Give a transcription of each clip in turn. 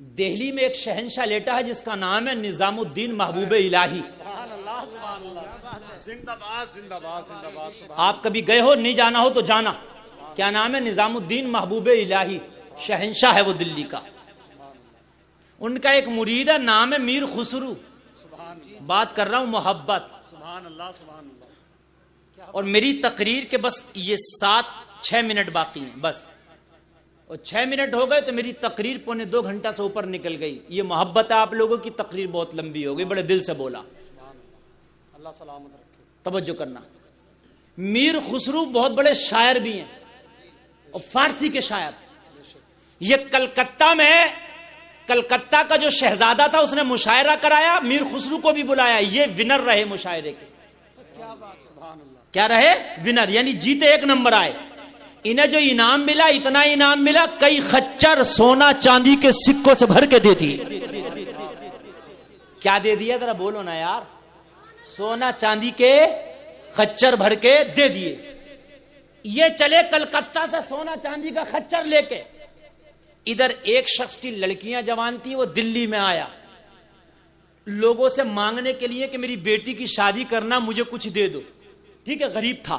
دہلی میں ایک شہنشاہ لیٹا ہے جس کا نام ہے نظام الدین محبوب الہی. آپ کبھی گئے ہو, نہیں جانا ہو تو جانا. کیا نام ہے؟ نظام الدین محبوب الہی. شہنشاہ ہے وہ دلی کا. ان کا ایک مرید ہے, نام ہے میر خسرو. بات کر رہا ہوں محبت. اور میری تقریر کے بس یہ 7-6 منٹ باقی ہیں بس, اور 6 منٹ ہو گئے تو میری تقریر 1.25 گھنٹہ سے اوپر نکل گئی. یہ محبت ہے آپ لوگوں کی. تقریر بہت لمبی ہو گئی, بڑے دل سے بولا. اللہ سلامت رکھے. توجہ کرنا. میر خسرو بہت بڑے شاعر بھی ہیں, اور فارسی کے شاعر. یہ کلکتہ کا جو شہزادہ تھا اس نے مشاعرہ کرایا, میر خسرو کو بھی بلایا. یہ ونر رہے مشاعرے کے. کیا رہے؟ ونر, یعنی جیتے, 1 نمبر آئے. انہیں جو انعام ملا, اتنا انعام ملا, کئی خچر سونا چاندی کے سکوں سے بھر کے دے دیے. کیا دے دیا ذرا بولو نا یار. سونا چاندی کے خچر بھر کے دے دیے. یہ چلے کلکتہ سے سونا چاندی کا خچر لے کے. ادھر ایک شخص کی لڑکیاں جوان تھی, وہ دلی میں آیا لوگوں سے مانگنے کے لیے کہ میری بیٹی کی شادی کرنا, مجھے کچھ دے دو. ٹھیک ہے, غریب تھا.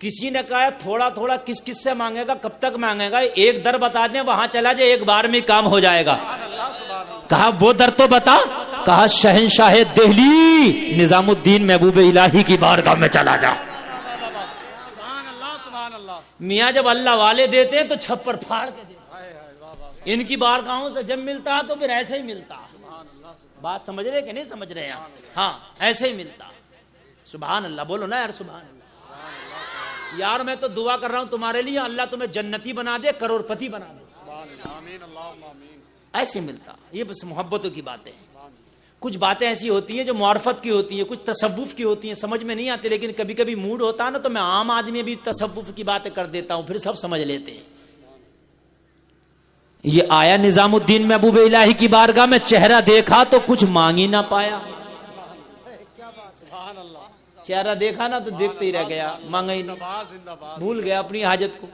کسی نے کہا تھوڑا تھوڑا کس کس سے مانگے گا, کب تک مانگے گا, ایک در بتا دیں, وہاں چلا جائے, 1 بار میں کام ہو جائے گا. کہا وہ در تو بتا. کہا شہنشاہ دہلی نظام الدین محبوب الہی کی بارگاہ میں چلا جا. میاں جب اللہ والے دیتے ہیں تو چھپر پھاڑ کے دیتے. ان کی بارگاہوں سے جب ملتا ہے تو پھر ایسے ہی ملتا. بات سمجھ رہے کہ نہیں سمجھ رہے ہیں؟ ہاں, ایسے ہی ملتا. سبحان اللہ, بولو نا یار سبحان اللہ. یار میں تو دعا کر رہا ہوں تمہارے لیے, اللہ تمہیں جنتی بنا دے, کروڑپتی بنا دے. ایسے ملتا. یہ بس محبتوں کی باتیں ہیں. کچھ باتیں ایسی ہوتی ہیں جو معرفت کی ہوتی ہیں, کچھ تصوف کی ہوتی ہیں, سمجھ میں نہیں آتی, لیکن کبھی کبھی موڈ ہوتا ہے نا تو میں عام آدمی بھی تصوف کی باتیں کر دیتا ہوں, پھر سب سمجھ لیتے ہیں. یہ آیا نظام الدین محبوب الہی کی بارگاہ میں, چہرہ دیکھا تو کچھ مانگ ہی نہ پایا. چہرہ دیکھا نا تو دیکھتے ہی رہ گیا, مانگا ہی نہیں, بھول گیا اپنی حاجت کو.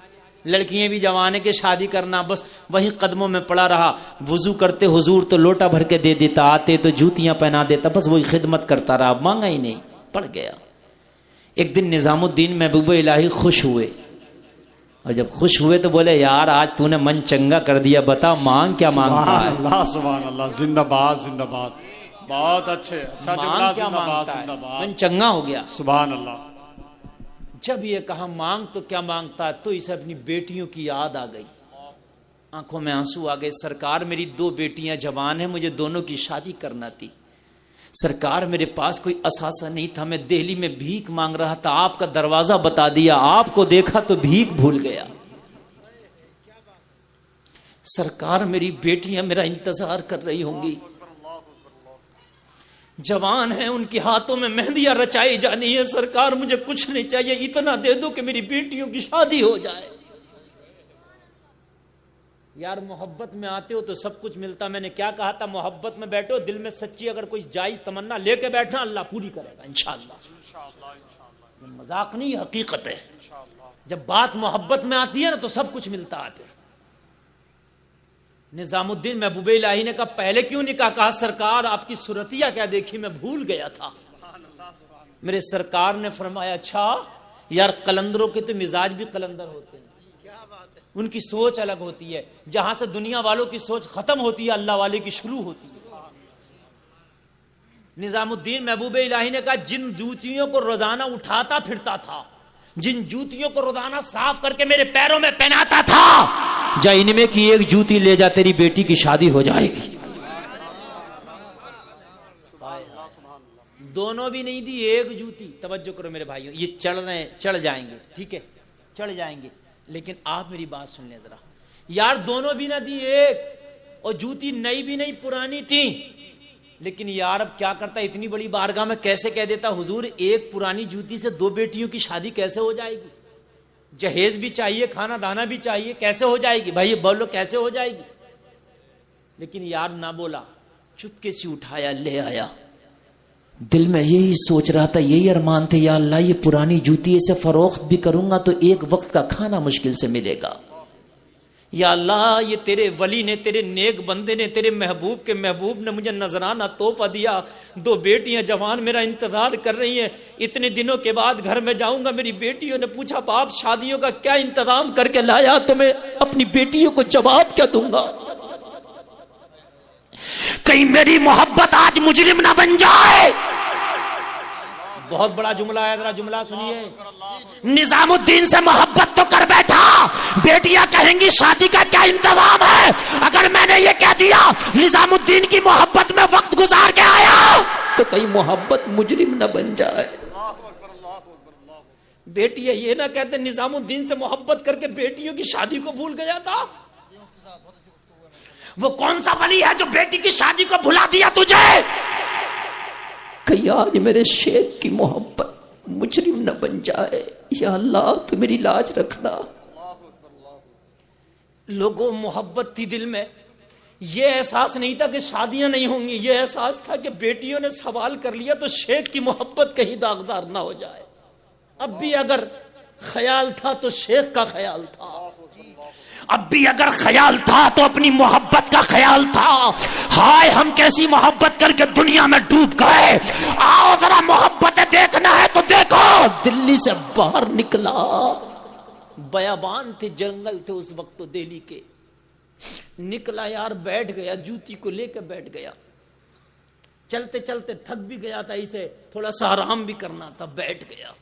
لڑکیاں بھی جوانے کے شادی کرنا, بس وہی قدموں میں پڑا رہا. وضو کرتے حضور تو لوٹا بھر کے دے دیتا, آتے تو جوتیاں پہنا دیتا, بس وہی خدمت کرتا رہا, مانگا ہی نہیں, پڑ گیا. ایک دن نظام الدین محبوب الہی خوش ہوئے, اور جب خوش ہوئے تو بولے یار آج تو نے من چنگا کر دیا, بتا مانگ کیا مانگتا ہے. اللہ سبحان اللہ, زندہ باد زندہ باد, بہت اچھے, اچھا جملہ, کیا زندہ باد مانگتا زندہ ہے, باد, من چنگا ہو گیا. سبحان اللہ. جب یہ کہا مانگ تو کیا مانگتا ہے, تو اسے اپنی بیٹیوں کی یاد آ گئی. آنکھوں میں آنسو آ گئے. سرکار میری 2 بیٹیاں جوان ہیں, مجھے دونوں کی شادی کرنا تھی. سرکار میرے پاس کوئی اثاثہ نہیں تھا, میں دہلی میں بھیک مانگ رہا تھا, آپ کا دروازہ بتا دیا, آپ کو دیکھا تو بھیک بھول گیا. سرکار میری بیٹیاں میرا انتظار کر رہی ہوں گی, جوان ہیں, ان کے ہاتھوں میں مہندیاں رچائی جانی ہے. سرکار مجھے کچھ نہیں چاہیے, اتنا دے دو کہ میری بیٹیوں کی شادی ہو جائے. یار محبت میں آتے ہو تو سب کچھ ملتا. میں نے کیا کہا تھا, محبت میں بیٹھو, دل میں سچی اگر کوئی جائز تمنا لے کے بیٹھنا, اللہ پوری کرے گا انشاءاللہ. مذاق نہیں, حقیقت ہے. جب بات محبت میں آتی ہے نا تو سب کچھ ملتا ہے. پھر نظام الدین محبوب الہی نے کہا پہلے کیوں نکاح؟ کہا سرکار آپ کی صورتیہ کیا دیکھی, میں بھول گیا تھا. میرے سرکار نے فرمایا اچھا یار, قلندروں کے تو مزاج بھی قلندر ہوتے ہیں, ان کی سوچ الگ ہوتی ہے. جہاں سے دنیا والوں کی سوچ ختم ہوتی ہے, اللہ والے کی شروع ہوتی ہے. نظام الدین محبوب الہی نے کہا جن جوتیوں کو روزانہ اٹھاتا پھرتا تھا, جن جوتیوں کو روزانہ صاف کر کے میرے پیروں میں پہناتا تھا, جا ان میں کی ایک جوتی لے جا, تیری بیٹی کی شادی ہو جائے گی. دونوں بھی نہیں دی, ایک جوتی. توجہ کرو میرے بھائیوں, یہ چڑھ جائیں گے, ٹھیک ہے, چڑھ جائیں گے, لیکن آپ میری بات سن لیں ذرا. یار دونوں بھی نہ دی ایک, اور جوتی نئی بھی نہیں پرانی تھی. لیکن یار اب کیا کرتا, اتنی بڑی بارگاہ میں کیسے کہہ دیتا حضور ایک پرانی جوتی سے 2 بیٹیوں کی شادی کیسے ہو جائے گی؟ جہیز بھی چاہیے, کھانا دانا بھی چاہیے, کیسے ہو جائے گی بھائی, بولو کیسے ہو جائے گی؟ لیکن یار نہ بولا, چپکے سے اٹھایا, لے آیا. دل میں یہی سوچ رہا تھا, یہی ارمان تھے, یا اللہ یہ پرانی جوتی اسے فروخت بھی کروں گا تو ایک وقت کا کھانا مشکل سے ملے گا. یا اللہ یہ تیرے ولی نے، تیرے نیک بندے نے، تیرے محبوب کے محبوب نے مجھے نذرانہ تحفہ دیا، 2 بیٹیاں جوان میرا انتظار کر رہی ہیں، اتنے دنوں کے بعد گھر میں جاؤں گا۔ میری بیٹیوں نے پوچھا باپ شادیوں کا کیا انتظام کر کے لایا؟ تو میں اپنی بیٹیوں کو جواب کیا دوں گا؟ کہیں میری محبت آج مجرم نہ بن جائے۔ بہت بڑا جملہ ہے، ذرا جملہ سنیے۔ نظام الدین سے محبت تو کر بیٹھا، بیٹیاں کہیں گی شادی کا کیا انتظام ہے؟ اگر میں نے یہ کہہ دیا نظام الدین کی محبت میں وقت گزار کے آیا تو کہیں محبت مجرم نہ بن جائے۔ بیٹیاں یہ نہ کہتے نظام الدین سے محبت کر کے بیٹیوں کی شادی کو بھول گیا تھا۔ وہ کون سا ولی ہے جو بیٹی کی شادی کو بھلا دیا تجھے؟ کہ آج میرے شیخ کی محبت مجرم نہ بن جائے۔ یا اللہ تو میری لاج رکھنا۔ لوگوں محبت تھی دل میں، یہ احساس نہیں تھا کہ شادیاں نہیں ہوں گی، یہ احساس تھا کہ بیٹیوں نے سوال کر لیا تو شیخ کی محبت کہیں داغدار نہ ہو جائے۔ اب بھی اگر خیال تھا تو شیخ کا خیال تھا، اب بھی اگر خیال تھا تو اپنی محبت کا خیال تھا۔ ہائے ہم کیسی محبت کر کے دنیا میں ڈوب گئے۔ آؤ ذرا محبت دیکھنا ہے تو دیکھو۔ دلی سے باہر نکلا، بیابان تھے، جنگل تھے اس وقت تو دہلی کے، نکلا یار، بیٹھ گیا، جوتی کو لے کے بیٹھ گیا، چلتے چلتے تھک بھی گیا تھا، اسے تھوڑا سا آرام بھی کرنا تھا، بیٹھ گیا،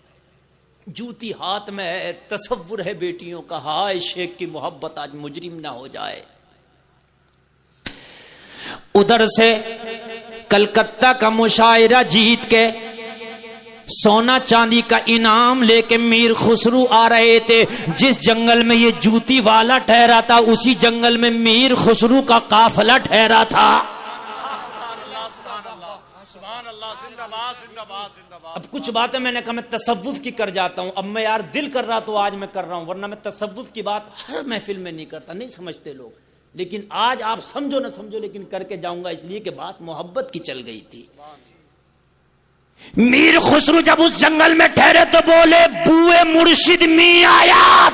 جوتی ہاتھ میں ہے، تصور ہے بیٹیوں کا، ہائے شیخ کی محبت آج مجرم نہ ہو جائے۔ ادھر سے کلکتہ کا مشاعرہ جیت کے سونا چاندی کا انعام لے کے میر خسرو آ رہے تھے۔ جس جنگل میں یہ جوتی والا ٹھہرا تھا اسی جنگل میں میر خسرو کا قافلہ ٹھہرا تھا۔ اب کچھ باتیں میں نے کہا میں تصوف کی کر جاتا ہوں، اب میں یار دل کر رہا تو آج میں کر رہا ہوں، ورنہ میں تصوف کی بات ہر محفل میں نہیں کرتا، نہیں سمجھتے لوگ، لیکن آج آپ سمجھو نہ سمجھو لیکن کر کے جاؤں گا، اس لیے کہ بات محبت کی چل گئی تھی۔ میر خسرو جب اس جنگل میں ٹھہرے تو بولے بوئے مرشد می آیا۔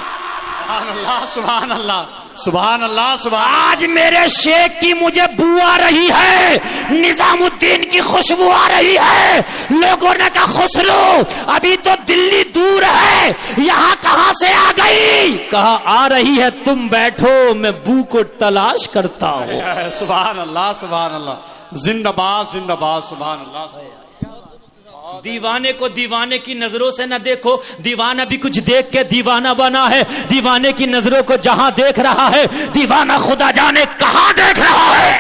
سبحان اللہ سبحان اللہ سبحان اللہ سبحان۔ آج میرے شیخ کی مجھے بو آ رہی ہے، نظام الدین کی خوشبو آ رہی ہے۔ لوگوں نے کہا خسرو ابھی تو دلی دور ہے، یہاں کہاں سے آ گئی؟ کہا آ رہی ہے، تم بیٹھو میں بو کو تلاش کرتا ہوں۔ سبحان اللہ سبحان اللہ، زندہ باد زندہ باد، سبحان اللہ۔ دیوانے کو دیوانے کی نظروں سے نہ دیکھو، دیوانہ بھی کچھ دیکھ کے دیوانہ بنا ہے۔ دیوانے کی نظروں کو جہاں دیکھ رہا ہے، دیوانہ خدا جانے کہاں دیکھ رہا ہے۔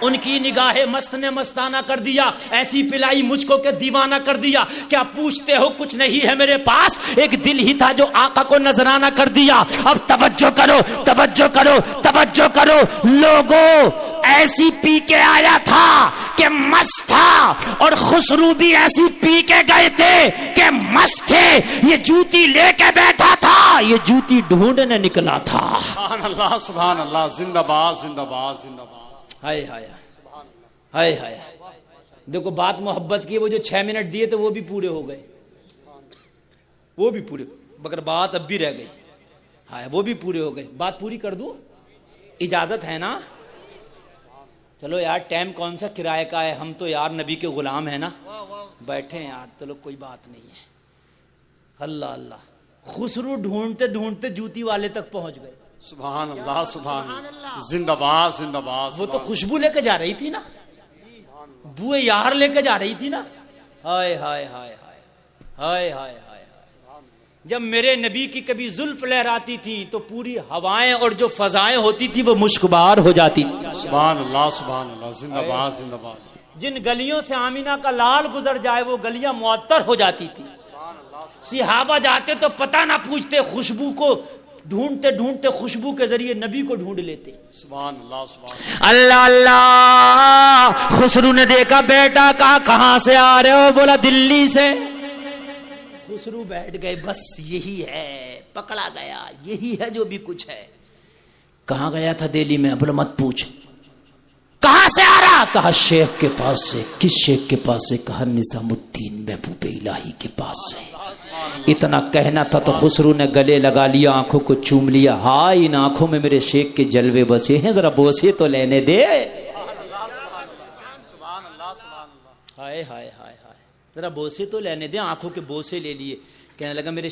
ان کی نگاہ مست نے مستانہ کر دیا، ایسی پلائی مجھ کو کہ دیوانہ کر دیا۔ کیا پوچھتے ہو کچھ نہیں ہے میرے پاس، ایک دل ہی تھا جو آقا کو نذرانہ کر دیا۔ اب توجہ کرو توجہ کرو توجہ کرو، لوگوں ایسی پی کے آیا تھا کہ مست تھا، اور خسرو بھی ایسی پی کے گئے تھے کہ مست تھے۔ یہ جوتی لے کے بیٹھا تھا، یہ جوتی ڈھونڈنے نکلا تھا۔ سبحان اللہ سبحان اللہ، زندہ باد زندہ باد زندہ باد۔ ہائے ہائے ہائے ہائے، دیکھو بات محبت کی، وہ جو 6 منٹ دیے تھے وہ بھی پورے ہو گئے، وہ بھی پورے، مگر بات اب بھی رہ گئی۔ ہائے وہ بھی پورے ہو گئے، بات پوری کر دوں؟ اجازت ہے نا؟ چلو یار ٹائم کون سا کرائے کا ہے، ہم تو یار نبی کے غلام ہیں نا، بیٹھے ہیں یار، چلو کوئی بات نہیں ہے۔ اللہ اللہ، خسرو ڈھونڈتے ڈھونڈتے جوتی والے تک پہنچ گئے۔ سبحان اللہ سبحان اللہ، زندہ باد زندہ باد۔ وہ تو خوشبو لے کے جا رہی تھی نا، بوئے یار لے کے جا رہی تھی نا۔ ہائے ہائے ہائے ہائے ہائے ہائے ہائے، جب میرے نبی کی کبھی زلف لہراتی تھی تو پوری ہوائیں اور جو فضائیں ہوتی تھی وہ مشکبار ہو جاتی تھی۔ سبحان اللہ سبحان اللہ، زندہ باد زندہ باد۔ جن گلیوں سے آمینہ کا لال گزر جائے وہ گلیاں معطر ہو جاتی تھی۔ صحابہ جاتے تو پتہ نہ پوچھتے، خوشبو کو ڈھونڈتے ڈھونڈتے خوشبو کے ذریعے نبی کو ڈھونڈ لیتے۔ سبحان اللہ سبحان اللہ اللہ۔ خسرو نے دیکھا بیٹا، کہاں سے آ رہے ہو؟ بولا دلی سے۔ خسرو بیٹھ گئے، بس یہی ہے، پکڑا گیا، یہی ہے جو بھی کچھ ہے۔ کہاں گیا تھا دہلی میں؟ بولا مت پوچھ۔ کہاں سے آ رہا؟ کہا شیخ کے پاس سے۔ کس شیخ کے پاس سے؟ کہا نظام الدین محبوب الہی کے پاس سے۔ اتنا کہنا تھا تو خسرو نے گلے لگا لیا، آنکھوں کو چوم لیا، ہائے ان آنکھوں میں میرے شیخ کے جلوے بسے ہیں، ذرا بوسے تو لینے دے۔ ہائے ہائے ہائے ہائے، ذرا بوسے تو لینے دے، آنکھوں کے بوسے لے لیے، کہنے لگا میرے